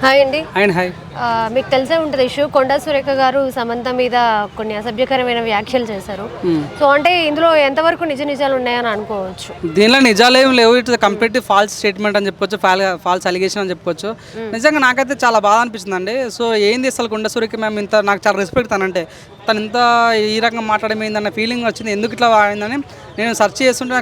Hi అండి. And hi. మీకు తెలిసే ఉంటుంది ఇష్యూ కొండా సురేఖ గారు సమంత మీద కొన్ని అసభ్యకరమైన వ్యాఖ్యలు చేశారు. సో అంటే ఇందులో ఎంతవరకు నిజాలు ఉన్నాయని అనుకోవచ్చు? దీనిలో నిజాలు ఏం లేవు. ఇట్ కంప్లీట్ ఫాల్స్ స్టేట్మెంట్ అని చెప్పుకోవచ్చు, ఫాల్స్ అలిగేషన్ అని చెప్పుకోవచ్చు. నిజంగా నాకైతే చాలా బాధ అనిపిస్తుందండి. సో ఏంది అసలు కొండా సురేఖ మ్యామ్ ఇంత నాకు చాలా రెస్పెక్ట్ తనంటే తను ఇంత ఈ రకంగా మాట్లాడమైందన్న ఫీలింగ్ వచ్చింది. ఎందుకు ఇట్లా అయిందని నేను సెర్చ్ చేస్తుంటే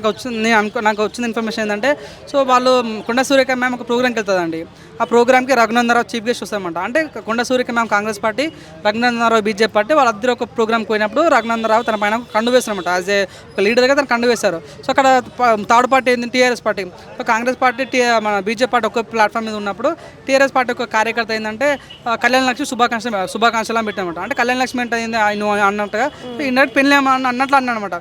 నాకు వచ్చిన ఇన్ఫర్మేషన్ ఏంటంటే, సో వాళ్ళు కొండా సురేఖ మ్యామ్ ఒక ప్రోగ్రామ్కి వెళ్తుందండి. ఆ ప్రోగ్రామ్కి రఘునందరావు చీఫ్ గెస్ట్ వస్తామంట. అంటే Konda Surekha ma'am Congress party, Raghunandan Rao BJP party, వాళ్ళిద్దరు ఒక ప్రోగ్రామ్కి పోయినప్పుడు రఘునందరావు తన పైన కండు వేస్తారన్నమాట. యాజ్ ఏ ఒక లీడర్గా తను కండు వేశారు. సో అక్కడ థర్డ్ పార్టీ ఏంటి, TRS party. So Congress party మన బీజేపీ పార్టీ ఒక ప్లాట్ఫామ్ మీద ఉన్నప్పుడు టీఆర్ఎస్ పార్టీ ఒక కార్యకర్త ఏంటంటే కళ్యాణ లక్ష్మి శుభాకాంక్షలు అని పెట్టామట. అంటే కళ్యాణ లక్ష్మి అంటే ఏంది ఆయన అన్నట్టుగా ఇండైరెక్ట్ పెళ్ళి అన్నట్లు అన్నమాట.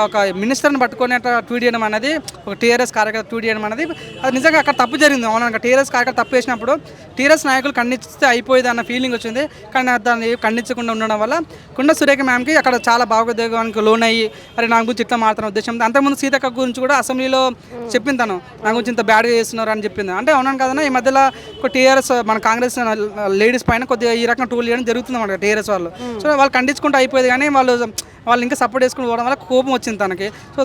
ఒక మినిస్టర్ని పట్టుకొని అట్లా ట్వీట్ చేయడం అనేది, ఒక టీఆర్ఎస్ కార్యకర్త ట్వీట్ చేయడం అనేది అది నిజంగా అక్కడ తప్పు జరిగింది. అవునా, టీఆర్ఎస్ కార్యకర్త తప్పు చేసినప్పుడు టీఆర్ఎస్ నాయకులు ఖండిస్తే అయిపోయేది అన్న ఫీలింగ్ వచ్చింది. కానీ దాన్ని ఖండించకుండా ఉండడం వల్ల కొండా సురేఖ మ్యామ్కి అక్కడ చాలా భావోద్వేగానికి లోన్ అయ్యి, అరే నా గురించి ఇట్లా మారుతున్న ఉద్దేశం. అంతకుముందు సీతక్క గురించి కూడా అసెంబ్లీలో చెప్పింది, తను నా గురించి ఇంత బ్యాడ్గా చేస్తున్నారు అని చెప్పింది. అంటే అవునాను కదన్నా, ఈ మధ్యలో ఒక టీఆర్ఎస్ మన కాంగ్రెస్ లేడీస్ పైన కొద్దిగా ఈ రకంగా టూల్ చేయడం జరుగుతుంది అన్నమాట టీఆర్ఎస్ వాళ్ళు. సో వాళ్ళు ఖండించుకుంటూ అయిపోయేది, కానీ వాళ్ళు ఇంకా సపోర్ట్ చేసుకుని పోవడం వల్ల కోపం వచ్చింది తనకి. సో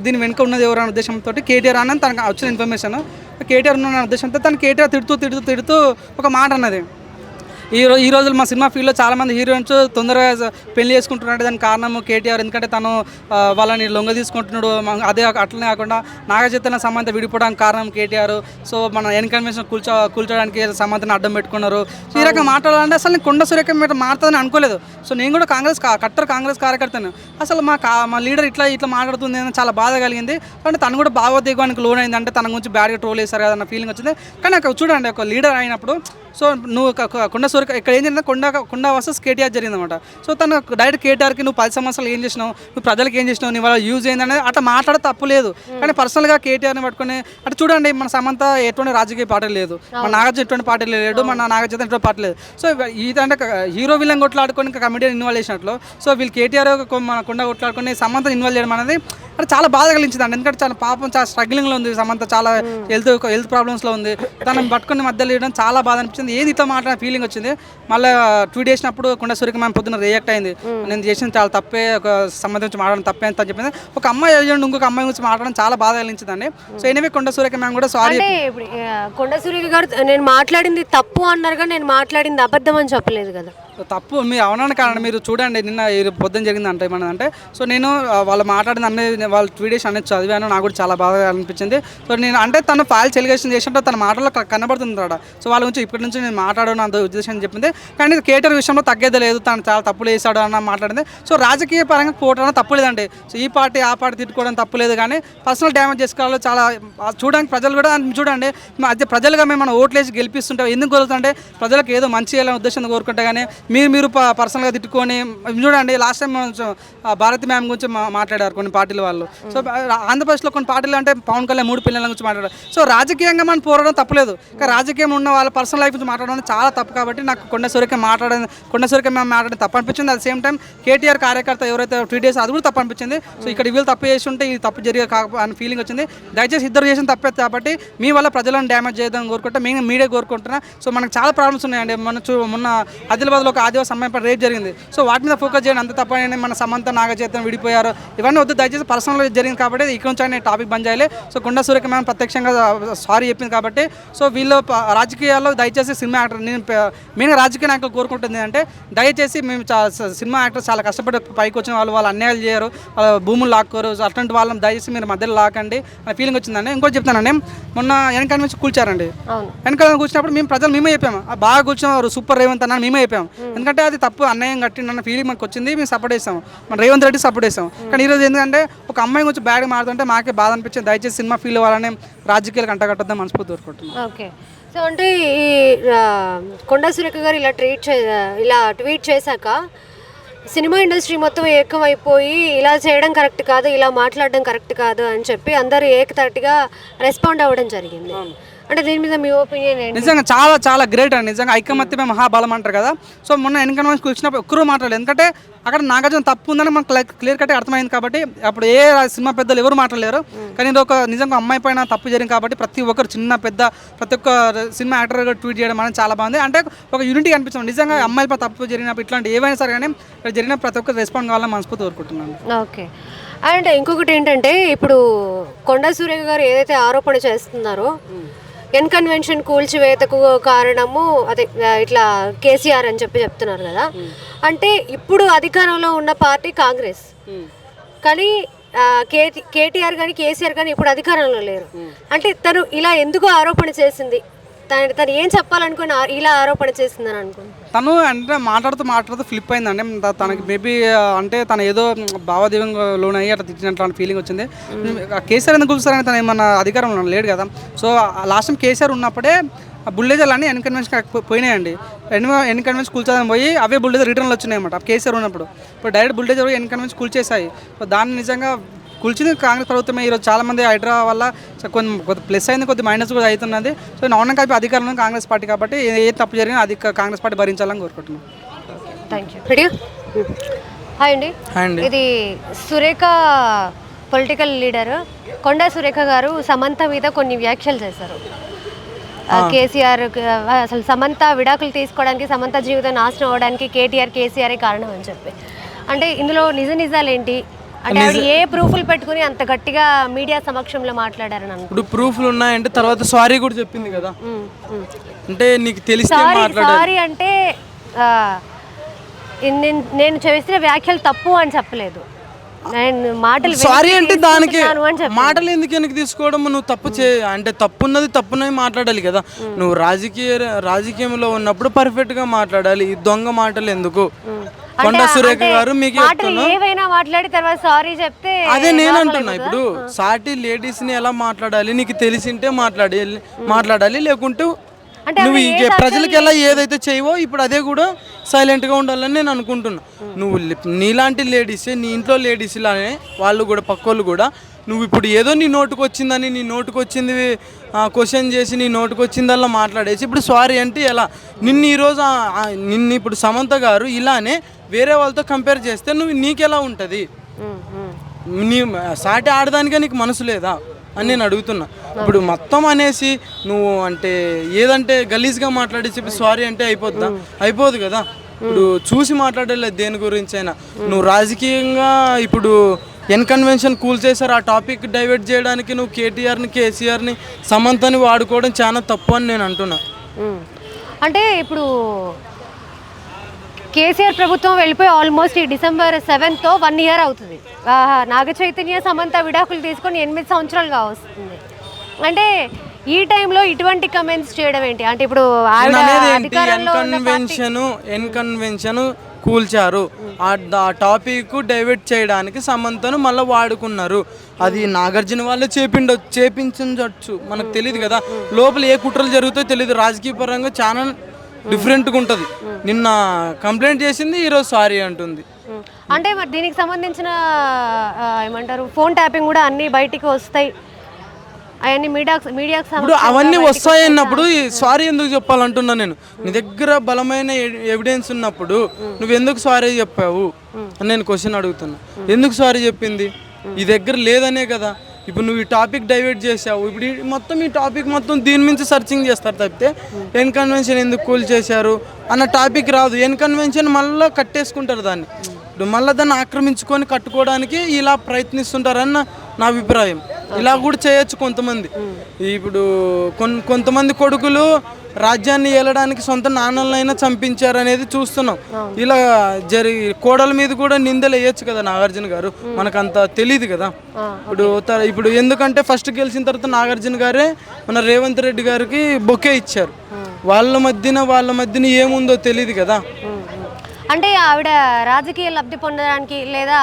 దీని వెనుక ఉన్నది ఎవరు అనే ఉద్దేశంతో కేటీఆర్ అని తనకు వచ్చిన ఇన్ఫర్మేషన్, కేటీఆర్ ఉన్న ఉద్దేశంతో తను కేటీఆర్ తిడుతూ ఒక మాట అన్నది. ఈ రోజులు మా సినిమా ఫీల్డ్లో చాలామంది హీరోయిన్స్ తొందరగా పెళ్లి చేసుకుంటున్నాడు. దానికి కారణం కేటీఆర్. ఎందుకంటే తను వాళ్ళని లొంగ తీసుకుంటున్నాడు. అదే అట్లనే కాకుండా నాగచైతన్య సమంత విడిపోవడానికి కారణం కేటీఆర్. సో మన ఎన్కన్వెన్షన్ కూల్చడానికి సమంతని అడ్డం పెట్టుకున్నారు. ఈ రకంగా మాట్లాడాలంటే అసలు నేను కొండా సురేఖ మీద మాట్లాడదని అనుకోలేదు. సో నేను కూడా కాంగ్రెస్ కార్యకర్తను. అసలు మా లీడర్ ఇట్లా మాట్లాడుతుంది అని చాలా బాధ కలిగింది. అంటే తను కూడా భావోద్వేగానికి లోన్ అయింది. అంటే తన గురించి బ్యాడ్గా ట్రోల్ చేశారు కదా అన్న ఫీలింగ్ వచ్చింది. కానీ అక్కడ చూడండి, ఒక లీడర్ అయినప్పుడు సో నువ్వు కొండా సురేఖ ఇక్కడ ఏం జరిగింది, కొండా వర్సెస్ కేటీఆర్ జరిగిందన్నమాట. సో తను డైరెక్ట్ కేటీఆర్కి నువ్వు 10 సంవత్సరాలు ఏం చేసినావు, నువ్వు ప్రజలకు ఏం చేసినావు, నీ వల్ల యూజ్ అయింది అనేది అట్లా మాట్లాడే తప్పు లేదు. కానీ పర్సనల్గా కేటీఆర్ని పట్టుకుని అటు చూడండి, మన సమంత ఎటువంటి రాజకీయ పార్టీ లేదు, మన నాగార్జున ఎటువంటి పార్టీ లేడు, మన నాగచైతన్య ఎటువంటి పార్టీ లేదు. సో ఇదంటే హీరో విలన్ కొట్లాడుకొని ఇంకా కమిడియన్ ఇన్వాల్వ్ చేసినట్లు, సో వీళ్ళు కేటీఆర్ మన కొండా కొట్లాడుకొని సమంత ఇన్వాల్వ్ చేయడం అనేది అంటే చాలా బాధ కలిగించింది అండి. ఎందుకంటే చాలా పాపం, చాలా స్ట్రగ్లింగ్లో ఉంది సమంత, చాలా హెల్త్ ప్రాబ్లమ్స్లో ఉంది. తనని పట్టుకుని మధ్యలో వేయడం చాలా బాధ అనిపించింది. ఏది ఇట్లా మాట్లాడిన ఫీలింగ్ వచ్చింది. మళ్ళీ ట్వీట్ చేసినప్పుడు కొండా సురేఖ మ్యామ్ పొద్దున్న రియాక్ట్ అయింది. నేను చేసిన చాలా తప్పే, ఒక సంబంధించి మాట్లాడడం తప్పే అని చెప్పింది. ఒక అమ్మాయి ఇంకొక అమ్మాయి గురించి మాట్లాడడం చాలా బాధ కలిగించిందండి. సో ఎనివే కొండా సురేఖ మ్యామ్ కూడా సారీ. కొండా సురేఖ గారు నేను మాట్లాడింది తప్పు అన్నారు, కానీ నేను మాట్లాడింది అబద్ధం అని చెప్పలేదు కదా. తప్పు మీరు అవునని కారణం మీరు చూడండి, నిన్న పొద్దున జరిగింది అంటే ఏమన్నదంటే, సో నేను వాళ్ళు మాట్లాడిన అన్నీ వాళ్ళు ట్వీట్ చేసి అనేది చదివాను. నాకు కూడా చాలా బాగా అనిపించింది. సో నేను అంటే తను ఫాల్స్ ఎలిగేషన్ చేసినట్టు తన మాటల్లో కనబడుతుంది అక్కడ. సో వాళ్ళ గురించి ఇప్పటి నుంచి నేను మాట్లాడను అంత ఉద్దేశం చెప్పింది. కానీ కేటీఆర్ విషయంలో తగ్గేది లేదు, తను చాలా తప్పులు వేసాడు అన్న మాట్లాడింది. సో రాజకీయ పరంగా పోవడం తప్పు లేదండి. సో ఈ పార్టీ ఆ పార్టీ తిట్టుకోవడం తప్పు లేదు, కానీ పర్సనల్ డ్యామేజ్ చేసుకోవాలి. చాలా చూడడానికి ప్రజలు కూడా చూడండి, అదే ప్రజలుగా మేము మన ఓట్లు వేసి గెలిపిస్తుంటాం. ఎందుకు కోరుతుంటే ప్రజలకు ఏదో మంచి చేయాలనే ఉద్దేశంతో కోరుకుంటే, కానీ మీరు పర్సనల్గా తిట్టుకొని చూడండి. లాస్ట్ టైం భారతి మ్యామ్ గురించి మాట్లాడారు కొన్ని పార్టీల వాళ్ళు. సో ఆంధ్రప్రదేశ్లో కొన్ని పార్టీలు అంటే పవన్ కళ్యాణ్ 3 పిల్లల గురించి మాట్లాడారు. సో రాజకీయంగా మనం పోరాడడం తప్పలేదు, కానీ రాజకీయం ఉన్న వాళ్ళ పర్సనల్ లైఫ్ గురించి మాట్లాడడం చాలా తప్పు. కాబట్టి నాకు కొండా సురేఖ మ్యామ్ మాట్లాడడం తప్పు అనిపించింది. అట్ సేమ్ టైం కేటీఆర్ కార్యకర్త ఎవరైతే ట్వీట్ చేసి అది కూడా తప్పు అనిపించింది. సో ఇక్కడ వీళ్ళు తప్పు చేసి ఉంటే ఇది తప్పు జరిగే అని ఫీలింగ్ వచ్చింది. దయచేసి ఇద్దరు చేసిన తప్పే కాబట్టి మీ వల్ల ప్రజలను డ్యామేజ్ చేయడం కోరుకుంటే మేము మీడియా కోరుకుంటున్నా. సో మనకు చాలా ప్రాబ్లమ్స్ ఉన్నాయండి. మొన్న ఆదిలాబాద్లో ఒక ఆదివాసీ అమ్మాయి పైన రేప్ జరిగింది. సో వాటి మీద ఫోకస్ చేయండి, అంత తప్పని మన సమంత నాగచైతన్య విడిపోయారు ఇవన్నీ వద్దు. దయచేసి పర్సనల్గా జరిగింది కాబట్టి ఇక్కడ నుంచి నేను టాపిక్ బంద్ చేయాలి. సో కొండా సురేఖ మ్యామ్ ప్రత్యక్షంగా సారీ చెప్పింది కాబట్టి, సో వీళ్ళు రాజకీయాల్లో దయచేసి సినిమా యాక్టర్, నేను మెయిన్గా రాజకీయ నాయకులు కోరుకుంటుంది అంటే దయచేసి మేము సినిమా యాక్టర్స్ చాలా కష్టపడి పైకి వచ్చిన వాళ్ళు అన్యాయాలు చేయరు, భూములు లాక్కోరు. అట్లాంటి వాళ్ళని దయచేసి మీరు మధ్యలో లాకండి అనే ఫీలింగ్ వచ్చిందండి. ఇంకోటి చెప్తానండి, మొన్న వెనకాల నుంచి కూర్చారండి. వెనకాల కూర్చున్నప్పుడు మేమే చెప్పాము, బాగా కూర్చున్నారు సూపర్ రేవంత్ అన్న మేమే చెప్పాము. ఎందుకంటే అది తప్పు, అన్యాయం కట్టిందన్న ఫీలింగ్ మనకు వచ్చింది. మేము సపోర్ట్ చేస్తాం, మన రేవంత్ రెడ్డి సపోర్ట్ చేస్తాం. కానీ ఈరోజు ఎందుకంటే ఒక అమ్మాయి గురించి బ్యాడ్గా మారుతుంటే మాకే బాధ అనిపించింది. దయచేసి సినిమా ఫీల్ అవ్వాలని రాజకీయాలకు అంటగట్టద్దాం మనస్ఫూర్తి కోరుకుంటున్నాం. ఓకే. సో అంటే ఈ కొండా సురేఖ గారు ఇలా ట్వీట్ చేశాక సినిమా ఇండస్ట్రీ మొత్తం ఏకమైపోయి ఇలా చేయడం కరెక్ట్ కాదు, ఇలా మాట్లాడడం కరెక్ట్ కాదు అని చెప్పి అందరూ ఏకతాటిగా రెస్పాండ్ అవ్వడం జరిగింది. అంటే దీని మీద మీ ఒపీనియన్ ఏంటి? నిజంగా చాలా చాలా గ్రేట్ అండి. నిజంగా ఐకమత్యమే మహాబలం అంటారు కదా. సో మొన్న ఎన్కన్వెన్స్కి వచ్చినప్పుడు ఒక్కరూ మాట్లాడలేదు. ఎందుకంటే అక్కడ నాగార్జున తప్పు ఉందని మనకు క్లియర్ కట్గా అర్థమైంది కాబట్టి అప్పుడు ఏ సినిమా పెద్దలు ఎవరు మాట్లాడలేరు. కానీ ఇది ఒక నిజంగా అమ్మాయి పైన తప్పు జరిగింది కాబట్టి ప్రతి ఒక్కరు చిన్న పెద్ద ప్రతి ఒక్క సినిమా యాక్టర్ ట్వీట్ చేయడం అనేది చాలా బాగుంది. అంటే ఒక యూనిటీ అనిపించింది. నిజంగా అమ్మాయిలపై తప్పు జరిగినప్పుడు ఇట్లాంటి ఏవైనా సరే కానీ ఇక్కడ జరిగిన ప్రతి ఒక్కరు రెస్పాండ్ కావాలని మనస్ఫూర్తి కోరుకుంటున్నాను. ఓకే. అండ్ ఇంకొకటి ఏంటంటే ఇప్పుడు కొండా సురేఖ గారు ఏదైతే ఆరోపణ చేస్తున్నారో ఎన్కన్వెన్షన్ కూల్చివేతకు కారణము అదే ఇట్లా కేసీఆర్ అని చెప్తున్నారు కదా. అంటే ఇప్పుడు అధికారంలో ఉన్న పార్టీ కాంగ్రెస్, కానీ కేటీఆర్ కానీ కేసీఆర్ కానీ ఇప్పుడు అధికారంలో లేరు. అంటే తను ఇలా ఎందుకు ఆరోపణ చేసింది? తను ఏం చెప్పాలనుకుని ఇలా ఆరోపణ చేసిందని అనుకున్నాను. తను అంటే మాట్లాడుతూ ఫ్లిప్ అయిందండి. తనకి మేబీ అంటే తను ఏదో భావోద్వేగంగా లోన్ అయ్యి అట్లా తిట్టినట్లాంటి ఫీలింగ్ వచ్చింది. కేసీఆర్ ఎందుకు కూర్చున్నారని తను ఏమన్నా అధికారంలో లేడు కదా. సో లాస్ట్ టైం కేసీఆర్ ఉన్నప్పుడే బుల్డేజర్లు అన్నీ ఎన్కన్వెన్షన్ పోయినాయండి. ఎన్కన్వెన్స్ కూల్చాలని పోయి అవే బుల్డేజర్ రిటర్న్లు వచ్చినాయి అన్నమాట కేసీఆర్ ఉన్నప్పుడు. ఇప్పుడు డైరెక్ట్ బుల్డేజర్ ఎన్కన్వెన్స్ కూల్చేసాయి. సో దాన్ని నిజంగా కూల్చింది కాంగ్రెస్ ప్రభుత్వమే. ఈరోజు చాలామంది హైడ్రా వల్ల కొద్ది ప్లస్ అయింది, కొద్ది మైనస్ కూడా అవుతున్నది. సో నౌనం కలిపి అధికారంలో కాంగ్రెస్ పార్టీ కాబట్టి ఏ తప్పు జరిగినా అది కాంగ్రెస్ పార్టీ భరించాలని కోరుకుంటున్నాను. Thank you. హాయ్ అండి. ఇది సురేఖ పొలిటికల్ లీడర్ కొండా సురేఖ గారు సమంత మీద కొన్ని వ్యాఖ్యలు చేశారు. కేసీఆర్ అసలు సమంత విడాకులు తీసుకోవడానికి, సమంత జీవితం నాశనం అవ్వడానికి కేటీఆర్ కేసీఆర్ కారణం అని చెప్పి. అంటే ఇందులో నిజాలు ఏంటి? అంటే ఆవిడ ఏ ప్రూఫ్లు పెట్టుకుని అంత గట్టిగా మీడియా సమక్షంలో మాట్లాడారని అనుకో. ఇప్పుడు ప్రూఫ్లు ఉన్నాయంటే తర్వాత సారీ కూడా చెప్పింది కదా. అంటే నీకు తెలిస్తే సారీ అంటే నేను చేసిన వ్యాఖ్యలు తప్పు అని చెప్పలేదు. మాటలు సారీ అంటే దానికి మాటలు ఎందుకు తీసుకోవడం? నువ్వు తప్పు అంటే తప్పున్నది తప్పునవి మాట్లాడాలి కదా. నువ్వు రాజకీయంలో ఉన్నప్పుడు పర్ఫెక్ట్ గా మాట్లాడాలి. ఈ దొంగ మాటలు ఎందుకు? కొండా సురేఖ గారు మీకు అదే నేను అంటున్నా. ఇప్పుడు సాటి లేడీస్ ని ఎలా మాట్లాడాలి నీకు తెలిసింటే మాట్లాడాలి, లేకుంటే నువ్వు ప్రజలకు ఎలా ఏదైతే చేయవో ఇప్పుడు అదే కూడా సైలెంట్గా ఉండాలని నేను అనుకుంటున్నా. నువ్వు నీలాంటి లేడీసే, నీ ఇంట్లో లేడీస్ లానే వాళ్ళు కూడా పక్కోళ్ళు కూడా నువ్వు ఇప్పుడు ఏదో నీ నోటుకు వచ్చిందని నీ నోటుకు వచ్చింది క్వశ్చన్ చేసి నీ నోటుకు వచ్చిందల్లా మాట్లాడేసి ఇప్పుడు సారీ అంటే ఎలా? నిన్ను ఇప్పుడు సమంత గారు ఇలానే వేరే వాళ్ళతో కంపేర్ చేస్తే నీకెలా ఉంటుంది? నీ సాటి ఆడదానికే నీకు మనసు లేదా అని నేను అడుగుతున్నా. ఇప్పుడు మొత్తం అనేసి నువ్వు అంటే ఏదంటే గలీజ్గా మాట్లాడేసి ఇప్పుడు సారీ అంటే అయిపోదు కదా. ఇప్పుడు చూసి మాట్లాడలేదు దేని గురించి అయినా. నువ్వు రాజకీయంగా ఇప్పుడు ఎన్కన్వెన్షన్ కూల్చేసారు, ఆ టాపిక్ డైవర్ట్ చేయడానికి నువ్వు కేటీఆర్ని కేసీఆర్ని సమంతని వాడుకోవడం చాలా తప్పు అని నేను అంటున్నా. అంటే ఇప్పుడు కేసీఆర్ ప్రభుత్వం వెళ్ళిపోయి ఆల్మోస్ట్ ఈ December 7th 1 year అవుతుంది. నాగ చైతన్య సమంత విడాకులు తీసుకొని 8 సంవత్సరాలుగా వస్తుంది. అంటే ఈ టైంలో ఇటువంటి కమెంట్స్ చేయడం ఏంటి? అంటే ఇప్పుడు ఎన్కన్వెన్షన్ కూల్చారు, ఆ టాపిక్ డైవర్ట్ చేయడానికి సమంతను మళ్ళీ వాడుకున్నారు. అది నాగార్జున వాళ్ళే చేపించవచ్చు, మనకు తెలియదు కదా. లోపల ఏ కుట్రలు జరుగుతాయో తెలియదు. రాజకీయ పరంగా చాలా డిఫరెంట్గా ఉంటుంది. నిన్న కంప్లైంట్ చేసింది, ఈరోజు సారీ అంటుంది. అంటే మరి దీనికి సంబంధించిన ఏమంటారు ఫోన్ ట్యాపింగ్ కూడా అన్నీ బయటికి వస్తాయి, అవన్నీ మీడియాకు అవన్నీ వస్తాయి అన్నప్పుడు సారీ ఎందుకు చెప్పాలంటున్నా నేను. నీ దగ్గర బలమైన ఎవిడెన్స్ ఉన్నప్పుడు నువ్వు ఎందుకు సారీ చెప్పావు అని నేను క్వశ్చన్ అడుగుతున్నా. ఎందుకు సారీ చెప్పింది? ఈ దగ్గర లేదనే కదా. ఇప్పుడు నువ్వు ఈ టాపిక్ డైవర్ట్ చేసావు. ఇప్పుడు ఈ టాపిక్ మొత్తం దీని నుంచి సర్చింగ్ చేస్తారు తప్పితే ఎన్కన్వెన్షన్ ఎందుకు కూల్ చేశారు అన్న టాపిక్ రాదు. ఎన్కన్వెన్షన్ మళ్ళీ కట్టేసుకుంటారు దాన్ని. ఇప్పుడు మళ్ళీ దాన్ని ఆక్రమించుకొని కట్టుకోవడానికి ఇలా ప్రయత్నిస్తుంటారన్న నా అభిప్రాయం. ఇలా కూడా చేయొచ్చు కొంతమంది. ఇప్పుడు కొంతమంది కొడుకులు రాజ్యాన్ని ఏలడానికి సొంత నాన్నలైనా చంపించారు అనేది చూస్తున్నాం. ఇలా కోడల మీద కూడా నిందలు వేయచ్చు కదా నాగార్జున గారు. మనకంత తెలియదు కదా. ఇప్పుడు ఎందుకంటే ఫస్ట్ గెలిచిన తర్వాత నాగార్జున గారే మన రేవంత్ రెడ్డి గారికి బొకే ఇచ్చారు. వాళ్ళ మధ్యన ఏముందో తెలియదు కదా. అంటే ఆవిడ రాజకీయ లబ్ధి పొందడానికి లేదా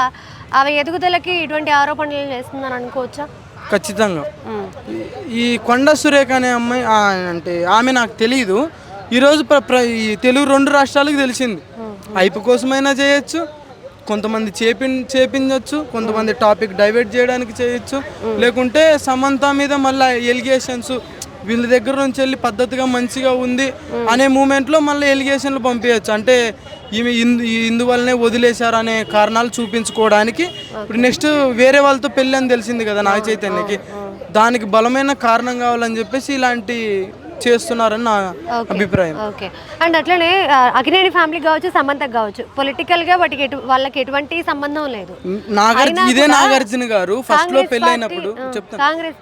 ఆమె ఎదుగుదలకి ఇటువంటి ఆరోపణలు చేస్తుందని అనుకోవచ్చా? ఖచ్చితంగా. ఈ కొండా సురేఖ అనే అమ్మాయి అంటే ఆమె నాకు తెలియదు. ఈరోజు ఈ తెలుగు 2 రాష్ట్రాలకు తెలిసింది. హైప్ కోసమైనా చేయొచ్చు, కొంతమంది చేపించవచ్చు, కొంతమంది టాపిక్ డైవర్ట్ చేయడానికి చేయొచ్చు, లేకుంటే సమంత మీద మళ్ళీ ఎలిగేషన్స్ వీళ్ళ దగ్గర నుంచి వెళ్ళి పద్ధతిగా మంచిగా ఉంది అనే మూమెంట్లో మళ్ళీ ఎలిగేషన్లు పంపించచ్చు. అంటే ఈమె ఇందువల్లనే వదిలేశారు అనే కారణాలు చూపించుకోవడానికి. ఇప్పుడు నెక్స్ట్ వేరే వాళ్ళతో పెళ్ళి అని తెలిసింది కదా నాగ చైతన్యకి, దానికి బలమైన కారణం కావాలని చెప్పేసి ఇలాంటి చేస్తున్నారని నా అభిప్రాయం. ఓకే. అండ్ అట్లనే అకినేని ఫ్యామిలీ కావచ్చు, సమంతకు కావచ్చు, పొలిటికల్ గా వాళ్ళకి ఎటువంటి సంబంధం లేదు. ఇదే నాగార్జున గారు ఫస్ట్ లో పెళ్ళి అయినప్పుడు చెప్తాను, కాంగ్రెస్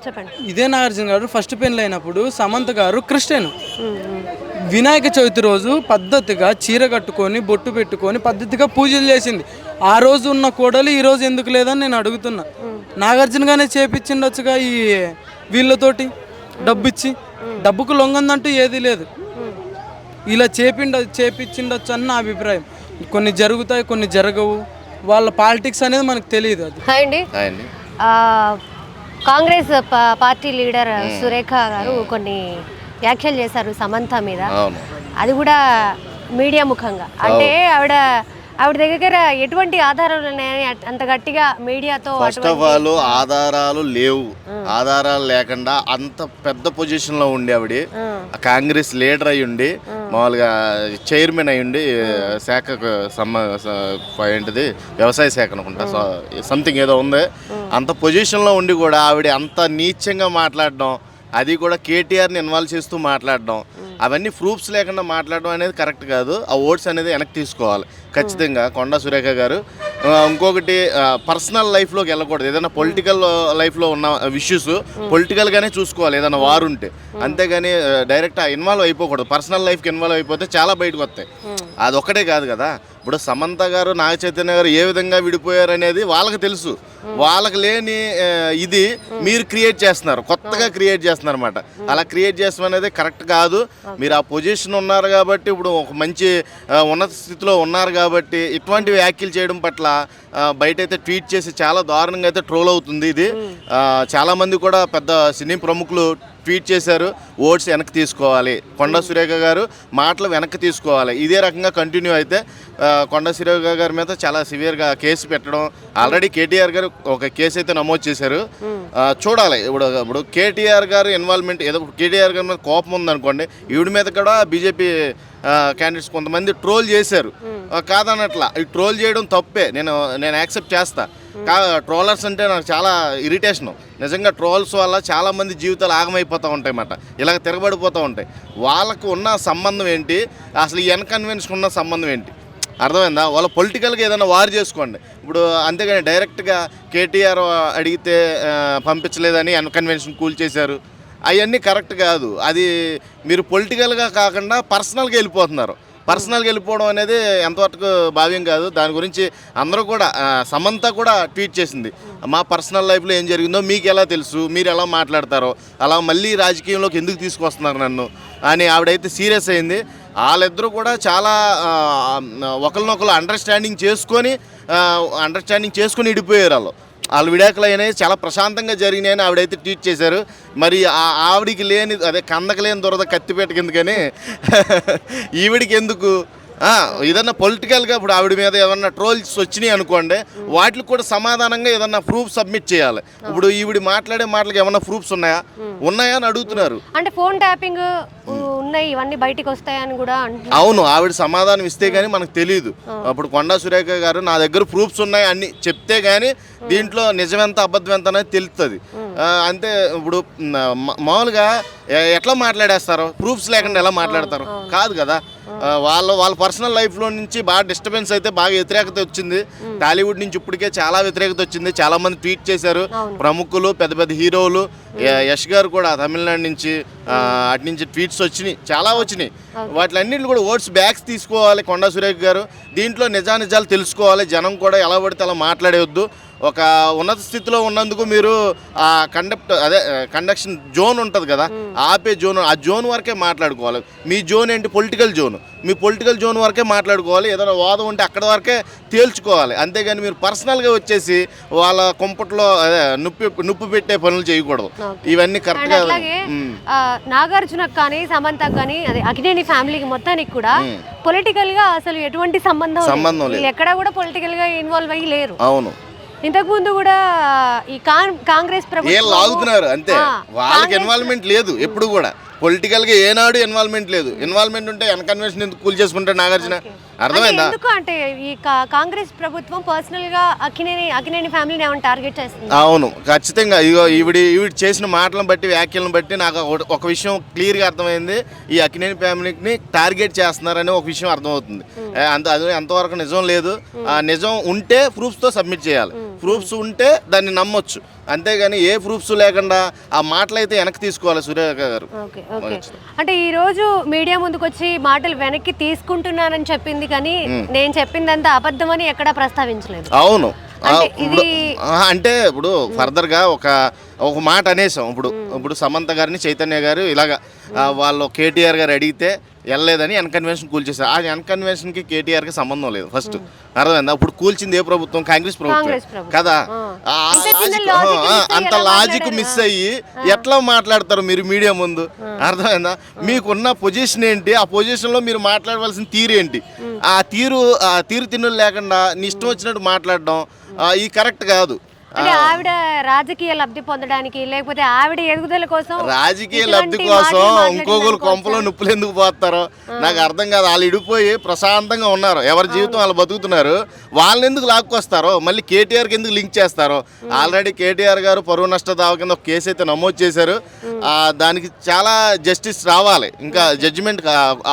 చెప్పండి. ఇదే నాగార్జున గారు ఫస్ట్ పెళ్ళి అయినప్పుడు సమంత గారు క్రిస్టియన్. వినాయక చవితి రోజు పద్ధతిగా చీర కట్టుకొని బొట్టు పెట్టుకొని పద్ధతిగా పూజలు చేసింది. ఆ రోజు ఉన్న కోడలు ఈ రోజు ఎందుకు లేదని నేను అడుగుతున్నా. నాగార్జున గానే చేపించిండొచ్చుగా ఈ వీళ్ళతోటి డబ్బు ఇచ్చి. డబ్బుకు లొంగందంటూ ఏది లేదు. ఇలా చేపించిండొచ్చు అని నా అభిప్రాయం. కొన్ని జరుగుతాయి, కొన్ని జరగవు. వాళ్ళ పాలిటిక్స్ అనేది మనకు తెలియదు. అది హాయ్ అండి. కాంగ్రెస్ పార్టీ లీడర్ సురేఖ గారు కొన్ని వ్యాఖ్యలు చేశారు సమంత మీద. అది కూడా మీడియా ముఖంగా. అంటే ఆవిడ దగ్గర ఎటువంటి ఆధారాలు ఉన్నాయని అంత గట్టిగా మీడియాతో? ఫస్ట్ ఆఫ్ ఆల్ ఆధారాలు లేవు. ఆధారాలు లేకుండా అంత పెద్ద పొజిషన్ లో ఉండి ఆవిడ కాంగ్రెస్ లీడర్ అయి ఉండి మామూలుగా చైర్మన్ అయి ఉండి శాఖకు ఏంటిది వ్యవసాయ శాఖ అనుకుంటా సంథింగ్ ఏదో ఉంది, అంత పొజిషన్ లో ఉండి కూడా ఆవిడ అంత నీచంగా మాట్లాడడం, అది కూడా కేటీఆర్ని ఇన్వాల్వ్ చేస్తూ మాట్లాడడం, అవన్నీ ప్రూఫ్స్ లేకుండా మాట్లాడడం అనేది కరెక్ట్ కాదు. ఆ ఓట్స్ అనేది వెనక్కి తీసుకోవాలి ఖచ్చితంగా కొండా సురేఖ గారు. ఇంకొకటి పర్సనల్ లైఫ్లోకి వెళ్ళకూడదు. ఏదైనా పొలిటికల్ లైఫ్లో ఉన్న ఇష్యూస్ పొలిటికల్గానే చూసుకోవాలి ఏదైనా వారు ఉంటే, అంతేగాని డైరెక్ట్ ఇన్వాల్వ్ అయిపోకూడదు. పర్సనల్ లైఫ్కి ఇన్వాల్వ్ అయిపోతే చాలా బయటకు వస్తాయి. అది ఒక్కటే కాదు కదా, ఇప్పుడు సమంత గారు నాగ చైతన్య గారు ఏ విధంగా విడిపోయారు అనేది వాళ్ళకి తెలుసు. వాళ్ళకి లేని ఇది మీరు క్రియేట్ చేస్తున్నారు, కొత్తగా క్రియేట్ చేస్తున్నారు అన్నమాట. అలా క్రియేట్ చేస్తాం అనేది కరెక్ట్ కాదు. మీరు ఆ పొజిషన్ ఉన్నారు కాబట్టి, ఇప్పుడు ఒక మంచి ఉన్నత స్థితిలో ఉన్నారు కాబట్టి ఇటువంటి వ్యాఖ్యలు చేయడం పట్ల బయట అయితే ట్వీట్ చేసి చాలా దారుణంగా అయితే ట్రోల్ అవుతుంది ఇది. చాలామంది కూడా పెద్ద సినీ ప్రముఖులు ట్వీట్ చేశారు, ఓట్స్ వెనక్కి తీసుకోవాలి, కొండా సురేఖ గారు మాటలు వెనక్కి తీసుకోవాలి. ఇదే రకంగా కంటిన్యూ అయితే కొండా సురేఖ గారి మీద చాలా సివియర్గా కేసు పెట్టడం, ఆల్రెడీ కేటీఆర్ గారు ఒక కేసు అయితే నమోదు చేశారు. చూడాలి. ఇప్పుడు కేటీఆర్ గారు ఇన్వాల్వ్మెంట్ ఏదో కేటీఆర్ గారి మీద కోపం ఉందనుకోండి, ఈవిడ మీద కూడా బీజేపీ క్యాండిడేట్స్ కొంతమంది ట్రోల్ చేశారు, కాదనట్లా. ఈ ట్రోల్ చేయడం తప్పే, నేను యాక్సెప్ట్ చేస్తా. ట్రోలర్స్ అంటే నాకు చాలా ఇరిటేషను. నిజంగా ట్రోల్స్ వల్ల చాలామంది జీవితాలు ఆగమైపోతూ ఉంటాయి అన్నమాట, ఇలాగ తిరగబడిపోతూ ఉంటాయి. వాళ్ళకు ఉన్న సంబంధం ఏంటి, అసలు ఈ అన్కన్వెన్షన్ ఉన్న సంబంధం ఏంటి, అర్థమైందా? వాళ్ళ పొలిటికల్గా ఏదైనా వార్ చేసుకోండి. ఇప్పుడు అంతేగాని డైరెక్ట్గా కేటీఆర్ అడిగితే పంపించలేదని అన్కన్వెన్షన్ కూల్చేశారు, అవన్నీ కరెక్ట్ కాదు. అది మీరు పొలిటికల్గా కాకుండా పర్సనల్గా వెళ్ళిపోతున్నారు. పర్సనల్గా వెళ్ళిపోవడం అనేది ఎంతవరకు భావ్యం కాదు. దాని గురించి అందరూ కూడా, సమంత కూడా ట్వీట్ చేసింది, మా పర్సనల్ లైఫ్లో ఏం జరిగిందో మీకు ఎలా తెలుసు, మీరు ఎలా మాట్లాడతారో, అలా మళ్ళీ రాజకీయంలోకి ఎందుకు తీసుకొస్తున్నారు నన్ను అని ఆవిడైతే సీరియస్ అయింది. వాళ్ళిద్దరూ కూడా చాలా ఒకరినొకరు అండర్స్టాండింగ్ చేసుకొని విడిపోయారు. వాళ్ళు విడాకులు అయినాయి చాలా ప్రశాంతంగా జరిగినాయని ఆవిడైతే ట్వీట్ చేశారు. మరి ఆవిడికి లేని అదే కందకు లేని దొరద కత్తిపేటకి ఎందుకని ఈవిడికి ఎందుకు? ఏదన్నా పొలిటికల్గా ఇప్పుడు ఆవిడ మీద ఏమన్నా ట్రోల్స్ వచ్చినాయి అనుకోండి, వాటికి కూడా సమాధానంగా ఏదన్నా ప్రూఫ్ సబ్మిట్ చేయాలి. ఇప్పుడు ఈవిడ మాట్లాడే మాటలకు ఏమన్నా ప్రూఫ్స్ ఉన్నాయా అని అడుగుతున్నారు. అంటే ఫోన్ ట్యాపింగ్ ఉన్నాయి, ఇవన్నీ బయటికి వస్తాయని కూడా అవును, ఆవిడ సమాధానం ఇస్తే గానీ మనకు తెలియదు. అప్పుడు కొండా సురేఖ గారు నా దగ్గర ప్రూఫ్స్ ఉన్నాయి అన్ని చెప్తే గానీ దీంట్లో నిజమెంత అబద్ధం ఎంత అనేది తెలుస్తుంది. అంతే. ఇప్పుడు మామూలుగా ఎట్లా మాట్లాడేస్తారు, ప్రూఫ్స్ లేకుండా ఎలా మాట్లాడతారు? కాదు కదా. వాళ్ళ పర్సనల్ లైఫ్లో నుంచి బాగా డిస్టర్బెన్స్ అయితే బాగా వ్యతిరేకత వచ్చింది. టాలీవుడ్ నుంచి ఇప్పటికే చాలా వ్యతిరేకత వచ్చింది. చాలా మంది ట్వీట్ చేశారు, ప్రముఖులు, పెద్ద పెద్ద హీరోలు. యష్ గారు కూడా తమిళనాడు నుంచి అటు నుంచి ట్వీట్స్ వచ్చినాయి, చాలా వచ్చినాయి. వాటిలన్నింటిని కూడా ఓట్స్ బ్యాక్స్ తీసుకోవాలి కొండా సురేఖ గారు. దీంట్లో నిజానిజాలు తెలుసుకోవాలి. జనం కూడా ఎలా పడితే అలా మాట్లాడేవద్దు. ఒక ఉన్నత స్థితిలో ఉన్నందుకు మీరు ఆ కండక్షన్ జోన్ ఉంటుంది కదా, ఆపే జోన్, ఆ జోన్ వరకే మాట్లాడుకోవాలి. మీ జోన్ ఏంటి? Political zone. మీ పొలిటికల్ జోన్ వరకే మాట్లాడుకోవాలి. ఏదైనా వాదం ఉంటే అక్కడ వరకే తేల్చుకోవాలి. అంతేగాని మీరు పర్సనల్గా వచ్చేసి వాళ్ళ కుంపట్లో నొప్పి పెట్టే పనులు చేయకూడదు. ఇవన్నీ కరెక్ట్గా. నాగార్జునకు కానీ సమంతకు కానీ అదే అకినేని ఫ్యామిలీకి మొత్తానికి కూడా పొలిటికల్ గా అసలు ఎటువంటి సంబంధం లేదు. ఎక్కడ కూడా పొలిటికల్ గా ఇన్వాల్వ్ అయ్యి లేరు. అవును. ఇంతకు ముందు కూడా ఈ కాంగ్రెస్ ఏం ప్రభుత్వం లాగుతున్నారు అంతే, వాళ్ళకి ఇన్వాల్వ్మెంట్ లేదు ఎప్పుడు కూడా. పొలిటికల్ గా ఏనాడు ఇన్వాల్వ్మెంట్ లేదు. ఇన్వాల్వ్మెంట్ ఉంటే అన్కన్వెన్షన్ ఎందుకు కూల్ చేసుకుంటాడు నాగార్జున? అర్థమైందా? ఎందుకు అంటే ఈ కాంగ్రెస్ ప్రభుత్వం పర్సనల్ గా అక్కినేని ఫ్యామిలీని ఏమైనా టార్గెట్ చేస్తుంది? అవును, ఖచ్చితంగా. ఇగో ఈవిడ చేసిన మాటలను బట్టి, వ్యాఖ్యలను బట్టి నాకు ఒక విషయం క్లియర్గా అర్థమైంది. ఈ అక్కినేని ఫ్యామిలీని టార్గెట్ చేస్తున్నారని ఒక విషయం అర్థమవుతుంది. అది అంతవరకు నిజం లేదు. ఆ నిజం ఉంటే ప్రూఫ్స్తో సబ్మిట్ చేయాలి. ప్రూఫ్స్ ఉంటే దాన్ని నమ్మొచ్చు, అంతేగాని ఏ ప్రూఫ్స్ లేకుండా ఆ మాటలు అయితే వెనక్కి తీసుకోవాలి సురేఖ గారు. అంటే ఈ రోజు మీడియా ముందుకు వచ్చి మాటలు వెనక్కి తీసుకుంటున్నానని చెప్పింది, కానీ నేను చెప్పిందంతా అబద్ధమని ఎక్కడా ప్రస్తావించలేదు. అవును, ఇది అంటే ఇప్పుడు ఫర్దర్ గా ఒక మాట అనేసాం. ఇప్పుడు సమంత గారిని చైతన్య గారు ఇలాగా వాళ్ళు కేటీఆర్ గారు అడిగితే వెళ్ళలేదని అన్కన్వెన్షన్ కూల్చేశారు. ఆ అన్కన్వెన్షన్కి కేటీఆర్కి సంబంధం లేదు. ఫస్ట్ అర్థమైందా? ఇప్పుడు కూల్చింది ఏ ప్రభుత్వం? కాంగ్రెస్ ప్రభుత్వం కదా. అంత లాజిక్ మిస్ అయ్యి ఎట్లా మాట్లాడతారు మీరు మీడియా ముందు? అర్థమైందా? మీకున్న పొజిషన్ ఏంటి? ఆ పొజిషన్లో మీరు మాట్లాడవలసిన తీరు ఏంటి? ఆ తీరు తిన్నులు లేకుండా నీ ఇష్టం వచ్చినట్టు మాట్లాడడం ఈ కరెక్ట్ కాదు. అంటే ఆవిడ రాజకీయ లబ్ధి పొందడానికి, లేకపోతే ఆవిడ ఎదుగుదల కోసం, రాజకీయ లబ్ధి కోసం ఇంకొకరు కొంపలో నిప్పులు ఎందుకు పోతారో నాకు అర్థం కాదు. వాళ్ళు ఇడిపోయి ప్రశాంతంగా ఉన్నారు, ఎవరి జీవితం వాళ్ళు బతుకుతున్నారు. వాళ్ళని ఎందుకు లాక్కొస్తారో, మళ్ళీ కేటీఆర్కి ఎందుకు లింక్ చేస్తారో? ఆల్రెడీ కేటీఆర్ గారు పరువు నష్ట దావా కింద ఒక కేసు అయితే నమోదు చేశారు. దానికి చాలా జస్టిస్ రావాలి, ఇంకా జడ్జిమెంట్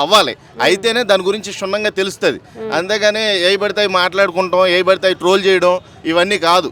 అవ్వాలి, అయితేనే దాని గురించి క్షుణ్ణంగా తెలుస్తుంది. అంతేగాని ఏ పడితే మాట్లాడుకుంటాం, ఏ పడితే ట్రోల్ చేయడం ఇవన్నీ కాదు.